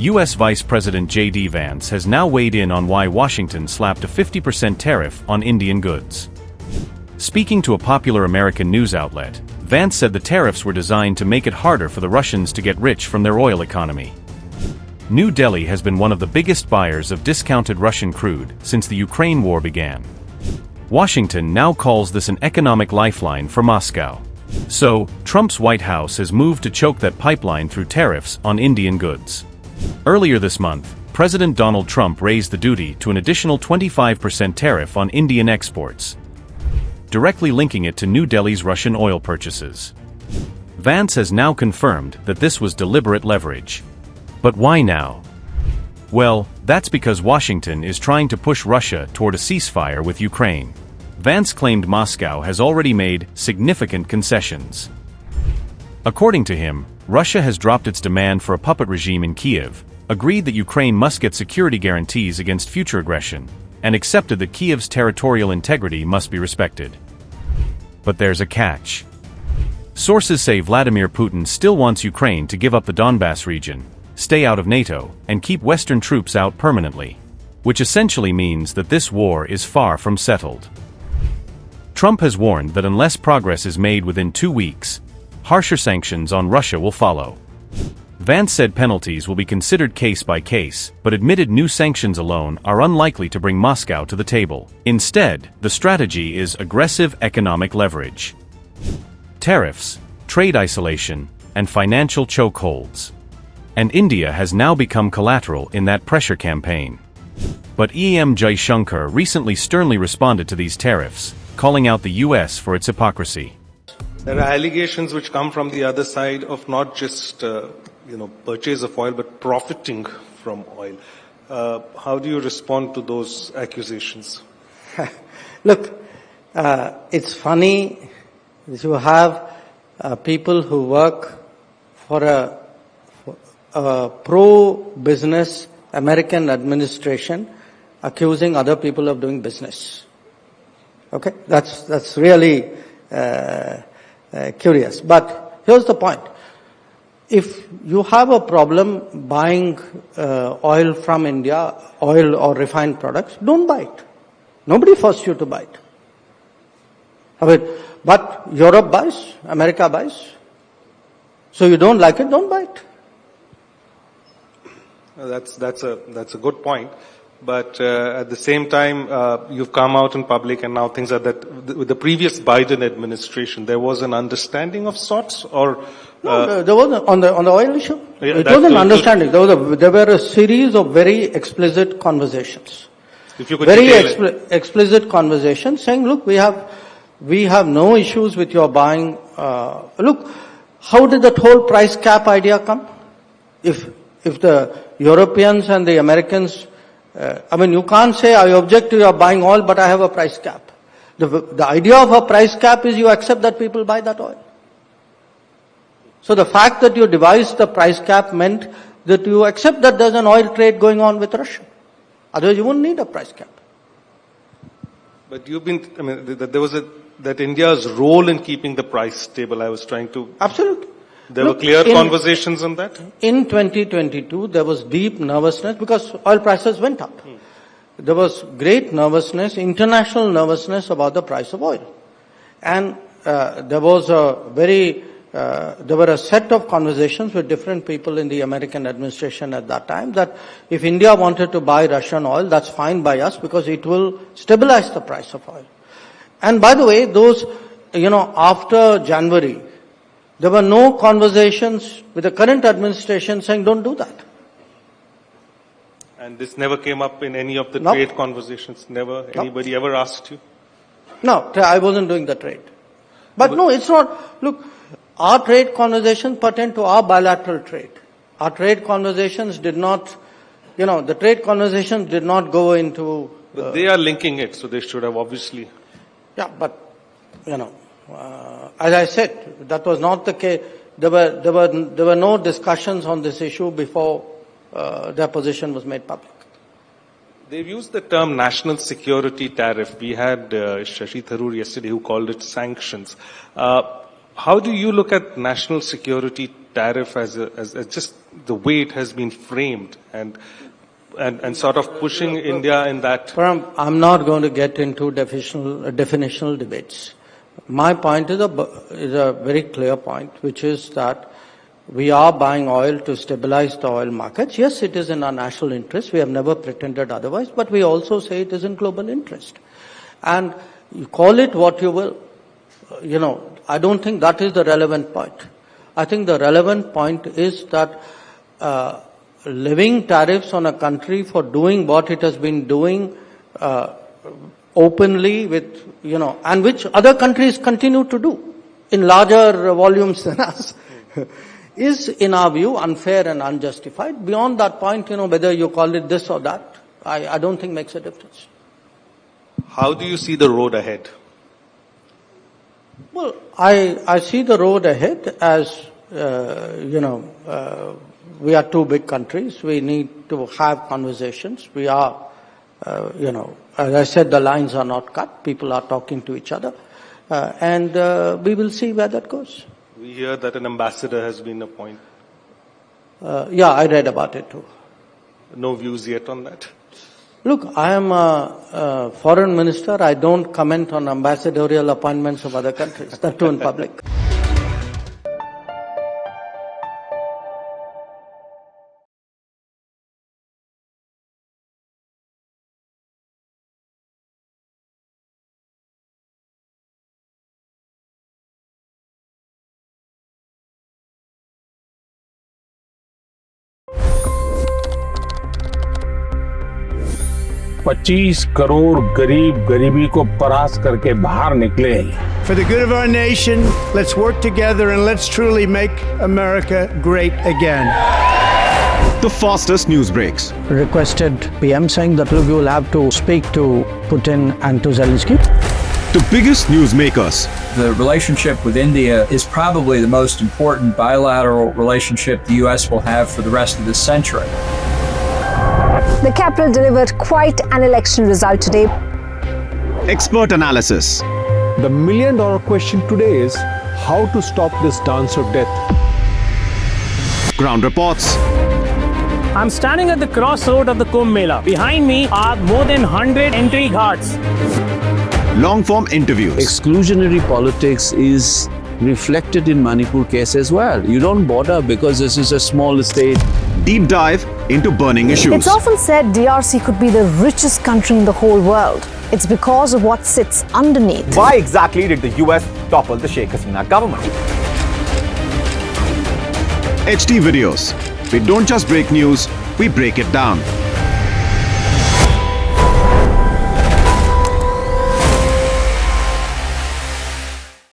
U.S. Vice President JD Vance has now weighed in on why Washington slapped a 50% tariff on Indian goods. Speaking to a popular American news outlet, Vance said the tariffs were designed to make it harder for the Russians to get rich from their oil economy. New Delhi has been one of the biggest buyers of discounted Russian crude since the Ukraine war began. Washington now calls this an economic lifeline for Moscow. So, Trump's White House has moved to choke that pipeline through tariffs on Indian goods. Earlier this month, President Donald Trump raised the duty to an additional 25% tariff on Indian exports, directly linking it to New Delhi's Russian oil purchases. Vance has now confirmed that this was deliberate leverage. But why now? Well, that's because Washington is trying to push Russia toward a ceasefire with Ukraine. Vance claimed Moscow has already made significant concessions. According to him, Russia has dropped its demand for a puppet regime in Kyiv, agreed that Ukraine must get security guarantees against future aggression, and accepted that Kyiv's territorial integrity must be respected. But there's a catch. Sources say Vladimir Putin still wants Ukraine to give up the Donbass region, stay out of NATO, and keep Western troops out permanently, which essentially means that this war is far from settled. Trump has warned that unless progress is made within 2 weeks, harsher sanctions on Russia will follow. Vance said penalties will be considered case by case, but admitted new sanctions alone are unlikely to bring Moscow to the table. Instead, the strategy is aggressive economic leverage, tariffs, trade isolation, and financial chokeholds. And India has now become collateral in that pressure campaign. But EM Jaishankar recently sternly responded to these tariffs, calling out the US for its hypocrisy. There are allegations which come from the other side of not just purchase of oil, but profiting from oil. How do you respond to those accusations? Look, it's funny that you have people who work for a pro-business American administration accusing other people of doing business. Okay, that's really curious. But here's the point. If you have a problem buying oil from India, oil or refined products, don't buy it. Nobody forced you to buy it. But Europe buys, America buys. So you don't like it, don't buy it. That's a good point. But at the same time, you've come out in public, and now things are that with the previous Biden administration, there was an understanding of sorts, or no, there wasn't on the oil issue. Yeah, it was an understanding. There were a series of very explicit conversations. If you could very explicit conversations saying, look, we have no issues with your buying. Look, how did that whole price cap idea come? If the Europeans and the Americans, you can't say I object to your buying oil, but I have a price cap. The idea of a price cap is you accept that people buy that oil. So the fact that you devised the price cap meant that you accept that there's an oil trade going on with Russia. Otherwise you wouldn't need a price cap. But that India's role in keeping the price stable, I was trying to... Absolutely. There were clear conversations on that? In 2022, there was deep nervousness because oil prices went up. There was great nervousness, international nervousness about the price of oil. And there were a set of conversations with different people in the American administration at that time that if India wanted to buy Russian oil, that's fine by us because it will stabilize the price of oil. And by the way, after January, there were no conversations with the current administration saying don't do that. And this never came up in any of the trade conversations? Never? Anybody ever asked you? No, I wasn't doing the trade. But no, it's not. Look, our trade conversations pertain to our bilateral trade. Our trade conversations did not, the trade conversations did not go into... But they are linking it, so they should have obviously... Yeah, but, as I said, that was not the case. There were no discussions on this issue before their position was made public. They've used the term national security tariff. We had Shashi Tharoor yesterday who called it sanctions. How do you look at national security tariff as just the way it has been framed and sort of pushing India in that. Param, I'm not going to get into definitional debates. My point is a very clear point, which is that we are buying oil to stabilize the oil markets. Yes, it is in our national interest. We have never pretended otherwise, but we also say it is in global interest. And you call it what you will. I don't think that is the relevant point. I think the relevant point is that levying tariffs on a country for doing what it has been doing openly with, and which other countries continue to do in larger volumes than us, is, in our view, unfair and unjustified. Beyond that point, whether you call it this or that, I don't think makes a difference. How do you see the road ahead? Well, I see the road ahead as, we are two big countries. We need to have conversations. We are, as I said, the lines are not cut. People are talking to each other. And we will see where that goes. We hear that an ambassador has been appointed. Yeah, I read about it too. No views yet on that? Look, I am a foreign minister. I don't comment on ambassadorial appointments of other countries, that too in public. $25 crore गरीब गरीबी को परास्त करके बाहर निकले। For the good of our nation, let's work together and let's truly make America great again. The fastest news breaks. Requested PM saying that you will have to speak to Putin and to Zelensky. The biggest news makers. The relationship with India is probably the most important bilateral relationship the U.S. will have for the rest of this century. The capital delivered quite an election result today. Expert analysis. The million-dollar question today is how to stop this dance of death. Ground reports. I'm standing at the crossroad of the Kumbh Mela. Behind me are more than 100 entry guards. Long-form interviews. Exclusionary politics is reflected in Manipur case as well. You don't bother because this is a small state. Deep dive into burning issues. It's often said DRC could be the richest country in the whole world. It's because of what sits underneath. Why exactly did the US topple the Sheikh Hasina government? HT videos. We don't just break news, we break it down.